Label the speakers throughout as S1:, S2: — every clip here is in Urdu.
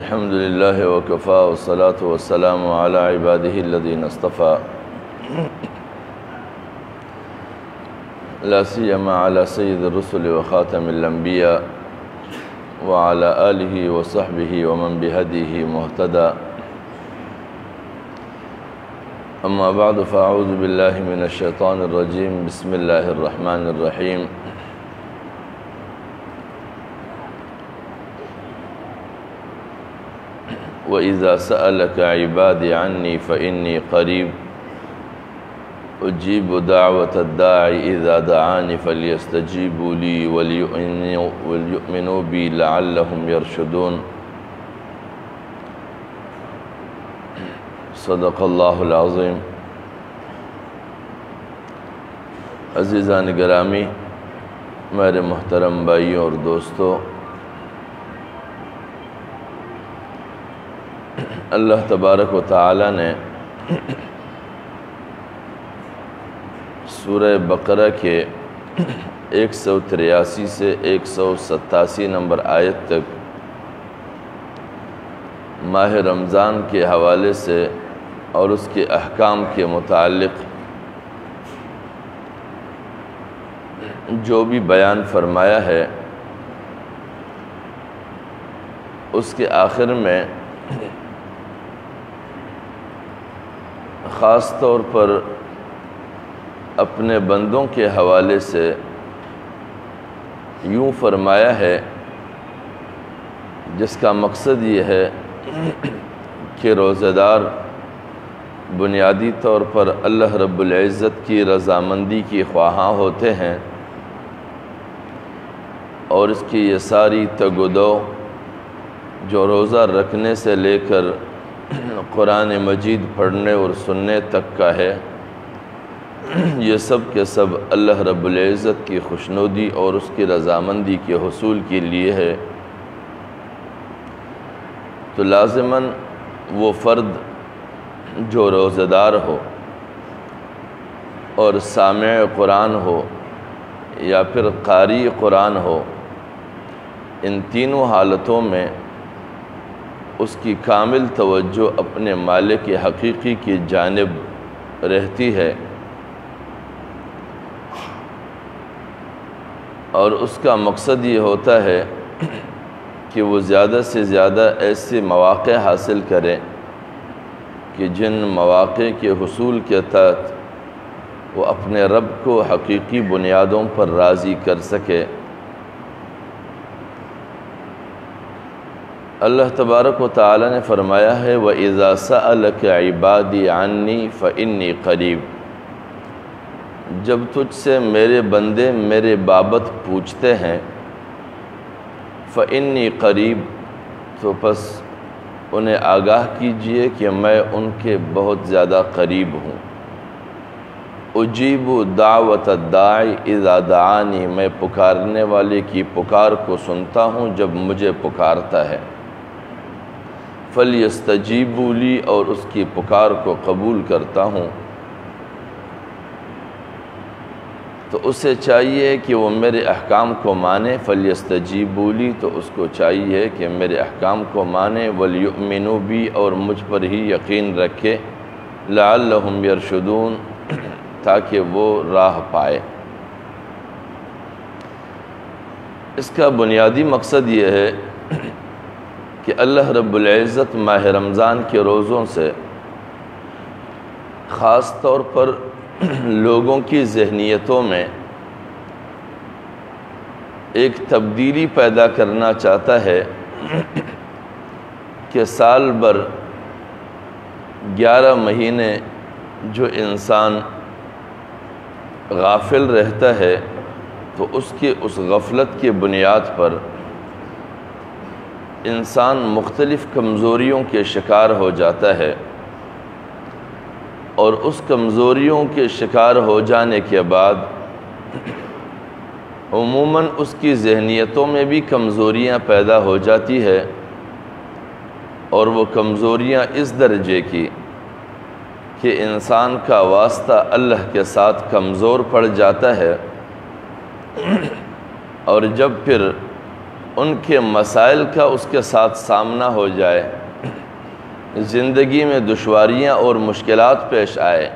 S1: الحمد لله وكفى والصلاة والسلام على عباده الذين اصطفى لا سيما على سيد الرسل وخاتم الأنبياء وعلى آله وصحبه ومن بهديه مهتدى. أما بعد فأعوذ بالله من الشيطان الرجيم. بسم الله الرحمن الرحيم. وَإِذَا سَأَلَكَ عِبَادِي عَنِّي فَإِنِّي قَرِيبٌ أُجِيبُ دَعْوَةَ الدَّاعِ إِذَا دَعَانِ فَلْيَسْتَجِيبُوا لِي وَلْيُؤْمِنُوا بِي لَعَلَّهُمْ يَرْشُدُونَ. صدق اللہ العظیم. عزیزان گرامی، میرے محترم بھائیوں اور دوستوں، اللہ تبارک و تعالی نے سورہ بقرہ کے 183 سے 187 نمبر آیت تک ماہ رمضان کے حوالے سے اور اس کے احکام کے متعلق جو بھی بیان فرمایا ہے، اس کے آخر میں خاص طور پر اپنے بندوں کے حوالے سے یوں فرمایا ہے، جس کا مقصد یہ ہے کہ روزہ دار بنیادی طور پر اللہ رب العزت کی رضامندی کی خواہاں ہوتے ہیں، اور اس کی یہ ساری تگ و دو جو روزہ رکھنے سے لے کر قرآن مجید پڑھنے اور سننے تک کا ہے، یہ سب کے سب اللہ رب العزت کی خوشنودی اور اس کی رضامندی کے حصول کے لیے ہے. تو لازماً وہ فرد جو روزہ دار ہو اور سامع قرآن ہو یا پھر قاری قرآن ہو، ان تینوں حالتوں میں اس کی کامل توجہ اپنے مالک حقیقی کی جانب رہتی ہے، اور اس کا مقصد یہ ہوتا ہے کہ وہ زیادہ سے زیادہ ایسے مواقع حاصل کریں کہ جن مواقع کے حصول کے تحت وہ اپنے رب کو حقیقی بنیادوں پر راضی کر سکے. اللہ تبارک و تعالی نے فرمایا ہے وَإِذَا سَأَلَكَ عِبَادِي عَنِّي فَإِنِّي قَرِيبٌ. جب تجھ سے میرے بندے میرے بابت پوچھتے ہیں فَإِنِّي قَرِيبٌ، تو پس انہیں آگاہ کیجئے کہ میں ان کے بہت زیادہ قریب ہوں. أُجِيبُ دَعْوَةَ الدَّاعِ إِذَا دَعَانِي، میں پکارنے والے کی پکار کو سنتا ہوں جب مجھے پکارتا ہے. فَلْيَسْتَجِيبُوا لِي، اور اس کی پکار کو قبول کرتا ہوں. تو اسے چاہیے کہ وہ میرے احکام کو مانے. فَلْيَسْتَجِيبُوا لِي، تو اس کو چاہیے کہ میرے احکام کو مانے. وَلْيُؤْمِنُوا بِي، اور مجھ پر ہی یقین رکھے. لَعَلَّهُمْ يَرْشُدُونَ، تاکہ وہ راہ پائے. اس کا بنیادی مقصد یہ ہے کہ اللہ رب العزت ماہ رمضان کے روزوں سے خاص طور پر لوگوں کی ذہنیتوں میں ایک تبدیلی پیدا کرنا چاہتا ہے کہ سال بھر 11 مہینے جو انسان غافل رہتا ہے، تو اس غفلت کی بنیاد پر انسان مختلف کمزوریوں کے شکار ہو جاتا ہے، اور اس کمزوریوں کے شکار ہو جانے کے بعد عموماً اس کی ذہنیتوں میں بھی کمزوریاں پیدا ہو جاتی ہے، اور وہ کمزوریاں اس درجے کی کہ انسان کا واسطہ اللہ کے ساتھ کمزور پڑ جاتا ہے، اور جب پھر ان کے مسائل کا اس کے ساتھ سامنا ہو جائے، زندگی میں دشواریاں اور مشکلات پیش آئے،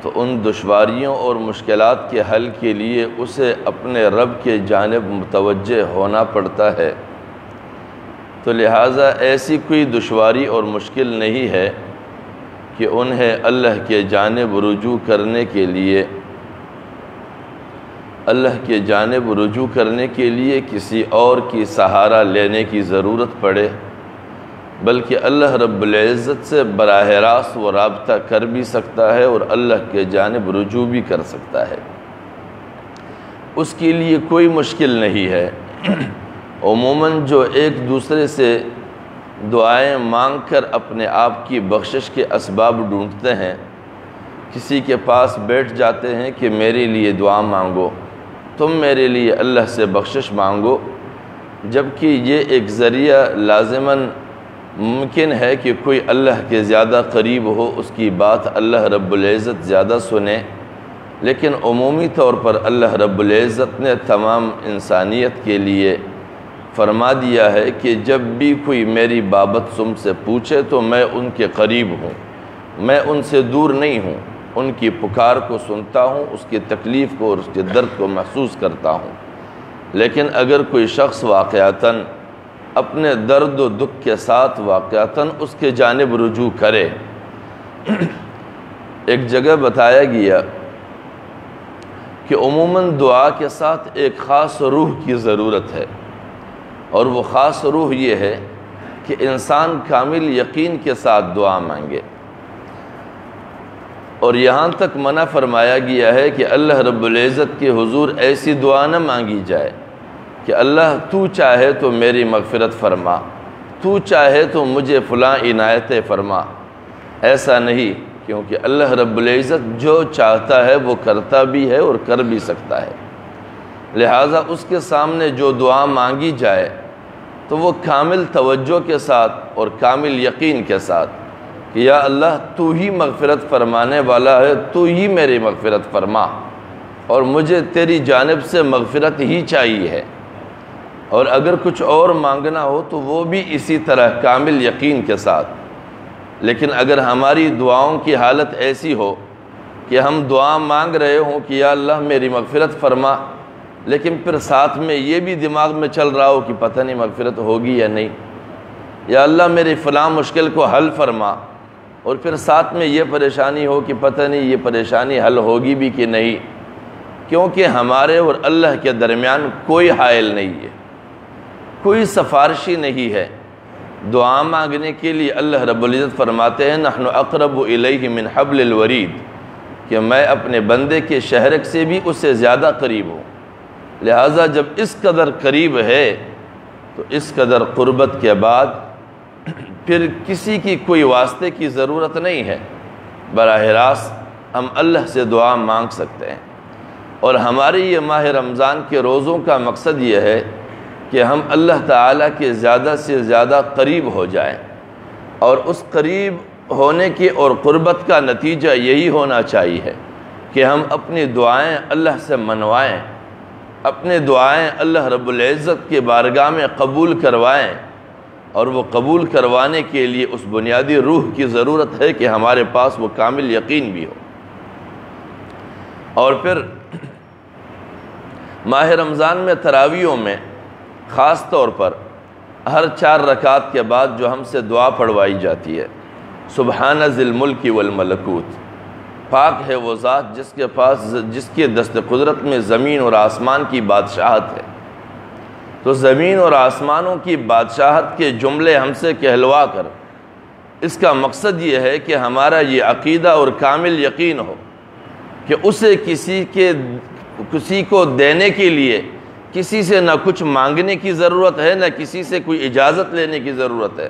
S1: تو ان دشواریوں اور مشکلات کے حل کے لیے اسے اپنے رب کے جانب متوجہ ہونا پڑتا ہے۔ تو لہٰذا ایسی کوئی دشواری اور مشکل نہیں ہے کہ انہیں اللہ کے جانب رجوع کرنے کے لیے کسی اور کی سہارا لینے کی ضرورت پڑے، بلکہ اللہ رب العزت سے براہ راست وہ رابطہ کر بھی سکتا ہے اور اللہ کے جانب رجوع بھی کر سکتا ہے، اس کے لیے کوئی مشکل نہیں ہے۔ عموماً جو ایک دوسرے سے دعائیں مانگ کر اپنے آپ کی بخشش کے اسباب ڈھونڈتے ہیں، کسی کے پاس بیٹھ جاتے ہیں کہ میرے لیے دعا مانگو، تم میرے لیے اللہ سے بخشش مانگو، جبکہ یہ ایک ذریعہ لازماً ممکن ہے کہ کوئی اللہ کے زیادہ قریب ہو، اس کی بات اللہ رب العزت زیادہ سنے، لیکن عمومی طور پر اللہ رب العزت نے تمام انسانیت کے لیے فرما دیا ہے کہ جب بھی کوئی میری بابت تم سے پوچھے تو میں ان کے قریب ہوں، میں ان سے دور نہیں ہوں، ان کی پکار کو سنتا ہوں، اس کی تکلیف کو اور اس کے درد کو محسوس کرتا ہوں۔ لیکن اگر کوئی شخص واقعتاً اپنے درد و دکھ کے ساتھ واقعتاً اس کے جانب رجوع کرے، ایک جگہ بتایا گیا کہ عموماً دعا کے ساتھ ایک خاص روح کی ضرورت ہے، اور وہ خاص روح یہ ہے کہ انسان کامل یقین کے ساتھ دعا مانگے، اور یہاں تک منع فرمایا گیا ہے کہ اللہ رب العزت کے حضور ایسی دعا نہ مانگی جائے کہ اللہ تو چاہے تو میری مغفرت فرما، تو چاہے تو مجھے فلاں عنایتیں فرما، ایسا نہیں، کیونکہ اللہ رب العزت جو چاہتا ہے وہ کرتا بھی ہے اور کر بھی سکتا ہے۔ لہٰذا اس کے سامنے جو دعا مانگی جائے تو وہ کامل توجہ کے ساتھ اور کامل یقین کے ساتھ کہ یا اللہ تو ہی مغفرت فرمانے والا ہے، تو ہی میری مغفرت فرما، اور مجھے تیری جانب سے مغفرت ہی چاہیے ہے، اور اگر کچھ اور مانگنا ہو تو وہ بھی اسی طرح کامل یقین کے ساتھ۔ لیکن اگر ہماری دعاؤں کی حالت ایسی ہو کہ ہم دعا مانگ رہے ہوں کہ یا اللہ میری مغفرت فرما، لیکن پھر ساتھ میں یہ بھی دماغ میں چل رہا ہو کہ پتہ نہیں مغفرت ہوگی یا نہیں، یا اللہ میری فلاں مشکل کو حل فرما، اور پھر ساتھ میں یہ پریشانی ہو کہ پتہ نہیں یہ پریشانی حل ہوگی بھی کہ نہیں، کیونکہ ہمارے اور اللہ کے درمیان کوئی حائل نہیں ہے، کوئی سفارشی نہیں ہے۔ دعا مانگنے کے لیے اللہ رب العزت فرماتے ہیں نحن اقرب الیہ من حبل الورید، کہ میں اپنے بندے کے شہرک سے بھی اس سے زیادہ قریب ہوں۔ لہٰذا جب اس قدر قریب ہے تو اس قدر قربت کے بعد پھر کسی کی کوئی واسطے کی ضرورت نہیں ہے، براہ راست ہم اللہ سے دعا مانگ سکتے ہیں۔ اور ہماری یہ ماہ رمضان کے روزوں کا مقصد یہ ہے کہ ہم اللہ تعالیٰ کے زیادہ سے زیادہ قریب ہو جائیں، اور اس قریب ہونے کی اور قربت کا نتیجہ یہی ہونا چاہیے کہ ہم اپنی دعائیں اللہ سے منوائیں، اپنے دعائیں اللہ رب العزت کے بارگاہ میں قبول کروائیں، اور وہ قبول کروانے کے لیے اس بنیادی روح کی ضرورت ہے کہ ہمارے پاس وہ کامل یقین بھی ہو۔ اور پھر ماہ رمضان میں تراویحوں میں خاص طور پر ہر 4 رکعت کے بعد جو ہم سے دعا پڑھوائی جاتی ہے، سبحان ذی الملک والملکوت، پاک ہے وہ ذات جس کے دست قدرت میں زمین اور آسمان کی بادشاہت ہے۔ تو زمین اور آسمانوں کی بادشاہت کے جملے ہم سے کہلوا کر اس کا مقصد یہ ہے کہ ہمارا یہ عقیدہ اور کامل یقین ہو کہ اسے کسی کو دینے کے لیے کسی سے نہ کچھ مانگنے کی ضرورت ہے، نہ کسی سے کوئی اجازت لینے کی ضرورت ہے۔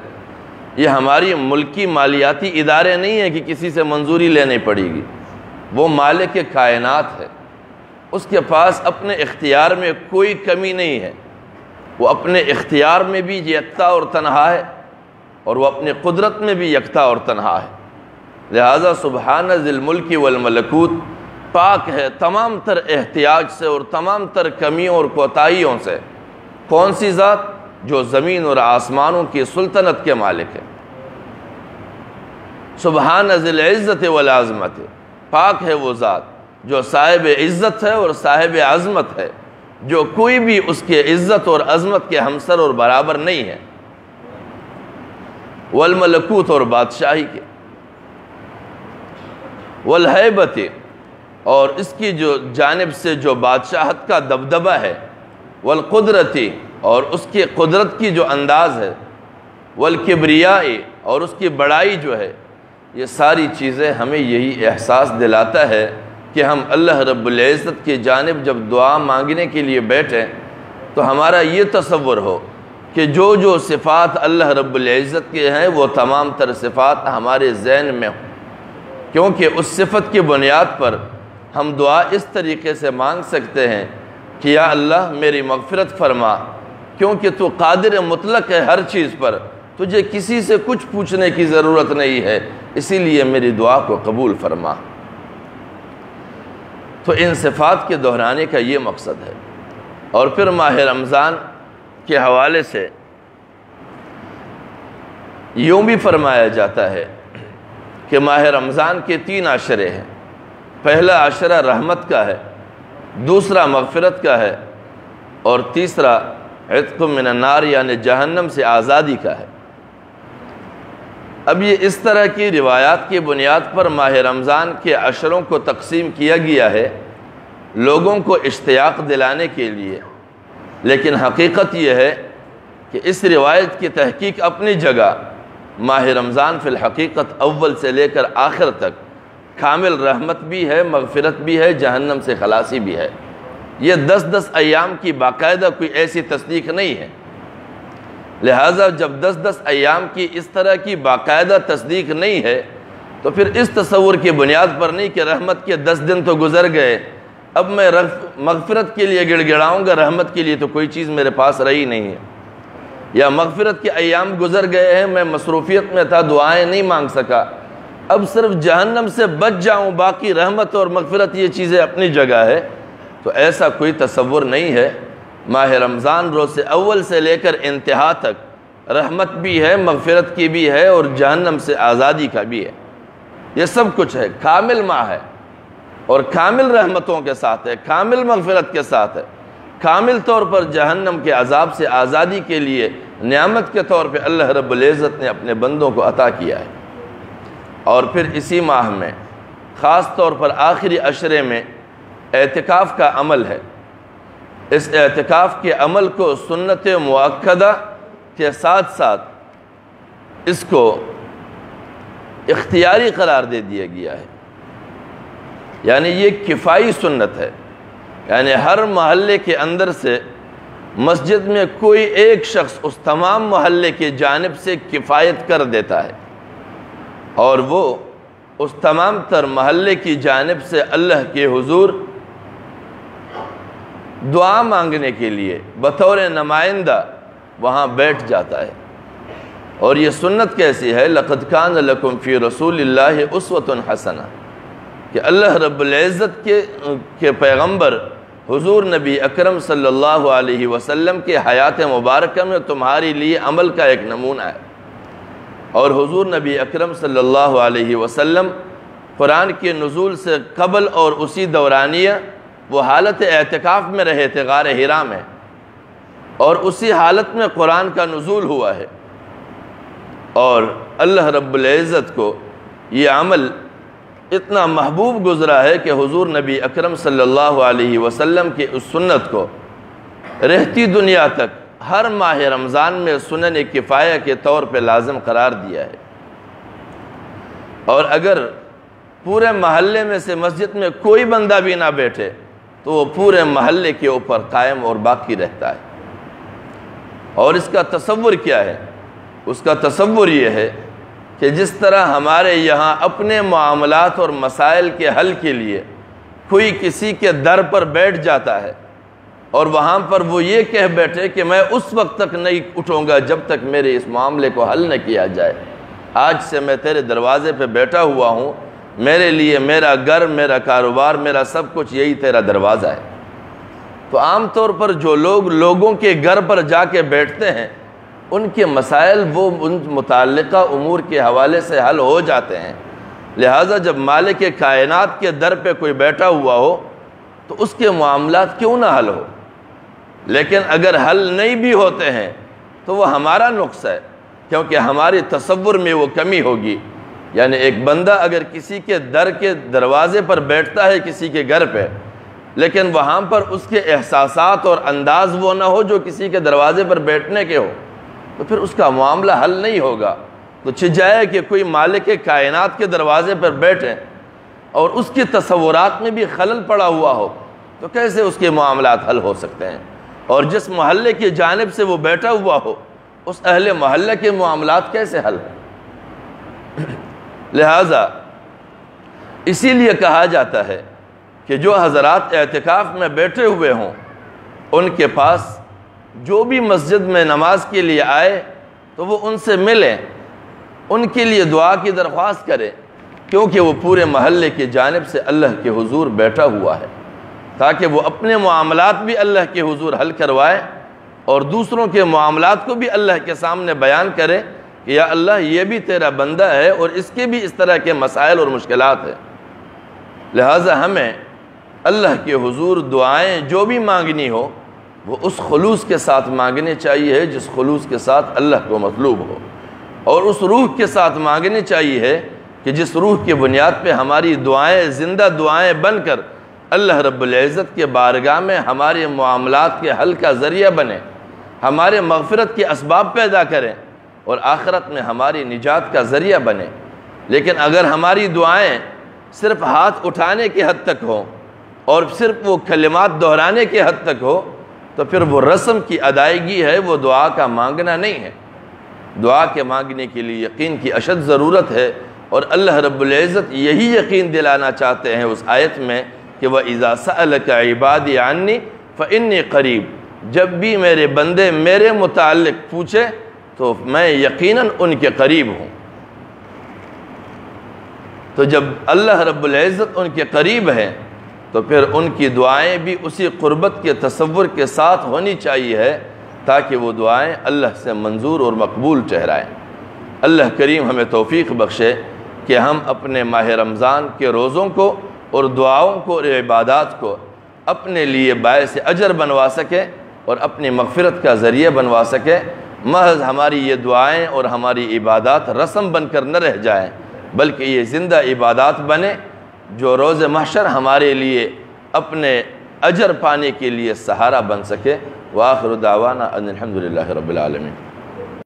S1: یہ ہماری ملکی مالیاتی ادارے نہیں ہیں کہ کسی سے منظوری لینی پڑے گی، وہ مالک کائنات ہے، اس کے پاس اپنے اختیار میں کوئی کمی نہیں ہے، وہ اپنے اختیار میں بھی یکتا اور تنہا ہے، اور وہ اپنے قدرت میں بھی یکتا اور تنہا ہے۔ لہذا سبحان ذی الملک والملکوت پاک ہے تمام تر احتیاج سے اور تمام تر کمیوں اور کوتاہیوں سے، کون سی ذات؟ جو زمین اور آسمانوں کی سلطنت کے مالک ہے۔ سبحان ذی العزت والعظمت، پاک ہے وہ ذات جو صاحب عزت ہے اور صاحب عظمت ہے، جو کوئی بھی اس کے عزت اور عظمت کے ہمسر اور برابر نہیں ہے، والملکوت اور بادشاہی کے، والہیبت اور اس کی جو جانب سے جو بادشاہت کا دبدبہ ہے، والقدرتی اور اس کی قدرت کی جو انداز ہے، والکبریاء اور اس کی بڑائی جو ہے، یہ ساری چیزیں ہمیں یہی احساس دلاتا ہے کہ ہم اللہ رب العزت کی جانب جب دعا مانگنے کے لیے بیٹھیں تو ہمارا یہ تصور ہو کہ جو جو صفات اللہ رب العزت کے ہیں وہ تمام تر صفات ہمارے ذہن میں ہوں، کیونکہ اس صفت کی بنیاد پر ہم دعا اس طریقے سے مانگ سکتے ہیں کہ یا اللہ میری مغفرت فرما، کیونکہ تو قادر مطلق ہے ہر چیز پر، تجھے کسی سے کچھ پوچھنے کی ضرورت نہیں ہے، اسی لیے میری دعا کو قبول فرما۔ تو ان صفات کے دہرانے کا یہ مقصد ہے۔ اور پھر ماہ رمضان کے حوالے سے یوں بھی فرمایا جاتا ہے کہ ماہ رمضان کے 3 عشرے ہیں۔ پہلا عشرہ رحمت کا ہے، دوسرا مغفرت کا ہے، اور تیسرا عتق من النار یعنی جہنم سے آزادی کا ہے۔ اب یہ اس طرح کی روایات کی بنیاد پر ماہ رمضان کے عشروں کو تقسیم کیا گیا ہے لوگوں کو اشتیاق دلانے کے لیے، لیکن حقیقت یہ ہے کہ اس روایت کی تحقیق اپنی جگہ ماہ رمضان فی الحقیقت اول سے لے کر آخر تک کامل رحمت بھی ہے، مغفرت بھی ہے، جہنم سے خلاصی بھی ہے۔ یہ 10 ایام کی باقاعدہ کوئی ایسی تصدیق نہیں ہے، لہٰذا جب 10 ایام کی اس طرح کی باقاعدہ تصدیق نہیں ہے تو پھر اس تصور کی بنیاد پر نہیں کہ رحمت کے 10 دن تو گزر گئے، اب میں مغفرت کے لیے گڑ گڑاؤں گا، رحمت کے لیے تو کوئی چیز میرے پاس رہی نہیں ہے، یا مغفرت کے ایام گزر گئے ہیں، میں مصروفیت میں تھا، دعائیں نہیں مانگ سکا، اب صرف جہنم سے بچ جاؤں، باقی رحمت اور مغفرت یہ چیزیں اپنی جگہ ہے۔ تو ایسا کوئی تصور نہیں ہے۔ ماہ رمضان روز اول سے لے کر انتہا تک رحمت بھی ہے، مغفرت کی بھی ہے، اور جہنم سے آزادی کا بھی ہے، یہ سب کچھ ہے، کامل ماہ ہے، اور کامل رحمتوں کے ساتھ ہے، کامل مغفرت کے ساتھ ہے، کامل طور پر جہنم کے عذاب سے آزادی کے لیے نعمت کے طور پہ اللہ رب العزت نے اپنے بندوں کو عطا کیا ہے۔ اور پھر اسی ماہ میں خاص طور پر آخری عشرے میں اعتکاف کا عمل ہے۔ اس اعتکاف کے عمل کو سنت مؤکدہ کے ساتھ ساتھ اس کو اختیاری قرار دے دیا گیا ہے، یعنی یہ کفائی سنت ہے، یعنی ہر محلے کے اندر سے مسجد میں کوئی ایک شخص اس تمام محلے کی جانب سے کفایت کر دیتا ہے، اور وہ اس تمام تر محلے کی جانب سے اللہ کے حضور دعا مانگنے کے لیے بطور نمائندہ وہاں بیٹھ جاتا ہے۔ اور یہ سنت کیسی ہے؟ لَقَدْ كَانَ لَكُمْ فِي رَسُولِ اللَّهِ أُسْوَةٌ حَسَنَةٌ، کہ اللہ رب العزت کے پیغمبر حضور نبی اکرم صلی اللہ علیہ وسلم کے حیات مبارکہ میں تمہارے لیے عمل کا ایک نمونہ ہے۔ اور حضور نبی اکرم صلی اللہ علیہ وسلم قرآن کے نزول سے قبل اور اسی دورانیہ وہ حالت اعتکاف میں رہے تھے غار حرا میں، اور اسی حالت میں قرآن کا نزول ہوا ہے، اور اللہ رب العزت کو یہ عمل اتنا محبوب گزرا ہے کہ حضور نبی اکرم صلی اللہ علیہ وسلم کی اس سنت کو رہتی دنیا تک ہر ماہ رمضان میں سنن کفایہ کے طور پہ لازم قرار دیا ہے۔ اور اگر پورے محلے میں سے مسجد میں کوئی بندہ بھی نہ بیٹھے تو وہ پورے محلے کے اوپر قائم اور باقی رہتا ہے۔ اور اس کا تصور کیا ہے؟ اس کا تصور یہ ہے کہ جس طرح ہمارے یہاں اپنے معاملات اور مسائل کے حل کے لیے کوئی کسی کے در پر بیٹھ جاتا ہے اور وہاں پر وہ یہ کہہ بیٹھے کہ میں اس وقت تک نہیں اٹھوں گا جب تک میرے اس معاملے کو حل نہ کیا جائے، آج سے میں تیرے دروازے پہ بیٹھا ہوا ہوں، میرے لیے میرا گھر، میرا کاروبار، میرا سب کچھ یہی تیرا دروازہ ہے۔ تو عام طور پر جو لوگ لوگوں کے گھر پر جا کے بیٹھتے ہیں ان کے مسائل وہ ان متعلقہ امور کے حوالے سے حل ہو جاتے ہیں۔ لہٰذا جب مالک کائنات کے در پہ کوئی بیٹھا ہوا ہو تو اس کے معاملات کیوں نہ حل ہو، لیکن اگر حل نہیں بھی ہوتے ہیں تو وہ ہمارا نقص ہے، کیونکہ ہماری تصور میں وہ کمی ہوگی۔ یعنی ایک بندہ اگر کسی کے در کے دروازے پر بیٹھتا ہے کسی کے گھر پہ، لیکن وہاں پر اس کے احساسات اور انداز وہ نہ ہو جو کسی کے دروازے پر بیٹھنے کے ہو، تو پھر اس کا معاملہ حل نہیں ہوگا۔ تو چجائے کہ کوئی مالک کائنات کے دروازے پر بیٹھے اور اس کے تصورات میں بھی خلل پڑا ہوا ہو تو کیسے اس کے معاملات حل ہو سکتے ہیں؟ اور جس محلے کی جانب سے وہ بیٹھا ہوا ہو اس اہل محلے کے معاملات کیسے حل ہوں؟ لہٰذا اسی لیے کہا جاتا ہے کہ جو حضرات اعتکاف میں بیٹھے ہوئے ہوں ان کے پاس جو بھی مسجد میں نماز کے لیے آئے تو وہ ان سے ملیں، ان کے لیے دعا کی درخواست کریں، کیونکہ وہ پورے محلے کی جانب سے اللہ کے حضور بیٹھا ہوا ہے، تاکہ وہ اپنے معاملات بھی اللہ کے حضور حل کروائے اور دوسروں کے معاملات کو بھی اللہ کے سامنے بیان کرے کہ یا اللہ یہ بھی تیرا بندہ ہے اور اس کے بھی اس طرح کے مسائل اور مشکلات ہیں۔ لہٰذا ہمیں اللہ کے حضور دعائیں جو بھی مانگنی ہو وہ اس خلوص کے ساتھ مانگنے چاہیے جس خلوص کے ساتھ اللہ کو مطلوب ہو، اور اس روح کے ساتھ مانگنے چاہیے کہ جس روح کی بنیاد پہ ہماری دعائیں زندہ دعائیں بن کر اللہ رب العزت کے بارگاہ میں ہمارے معاملات کے حل کا ذریعہ بنے، ہمارے مغفرت کے اسباب پیدا کریں اور آخرت میں ہماری نجات کا ذریعہ بنے۔ لیکن اگر ہماری دعائیں صرف ہاتھ اٹھانے کے حد تک ہوں اور صرف وہ کلمات دہرانے کے حد تک ہو تو پھر وہ رسم کی ادائیگی ہے، وہ دعا کا مانگنا نہیں ہے۔ دعا کے مانگنے کے لیے یقین کی اشد ضرورت ہے، اور اللہ رب العزت یہی یقین دلانا چاہتے ہیں اس آیت میں کہ وَإِذَا سَأَلَكَ عِبَادِي عَنِّي فَإِنِّي قَرِيب، جب بھی میرے بندے میرے متعلق پوچھے تو میں یقیناً ان کے قریب ہوں۔ تو جب اللہ رب العزت ان کے قریب ہیں تو پھر ان کی دعائیں بھی اسی قربت کے تصور کے ساتھ ہونی چاہیے ہے تاکہ وہ دعائیں اللہ سے منظور اور مقبول ٹھہرائیں۔ اللہ کریم ہمیں توفیق بخشے کہ ہم اپنے ماہ رمضان کے روزوں کو اور دعاؤں کو اور عبادات کو اپنے لیے باعث اجر بنوا سکیں اور اپنی مغفرت کا ذریعہ بنوا سکیں۔ محض ہماری یہ دعائیں اور ہماری عبادات رسم بن کر نہ رہ جائیں، بلکہ یہ زندہ عبادات بنے جو روز محشر ہمارے لیے اپنے اجر پانے کے لیے سہارا بن سکے۔ وآخر دعوانا ان الحمدللہ رب العالمین۔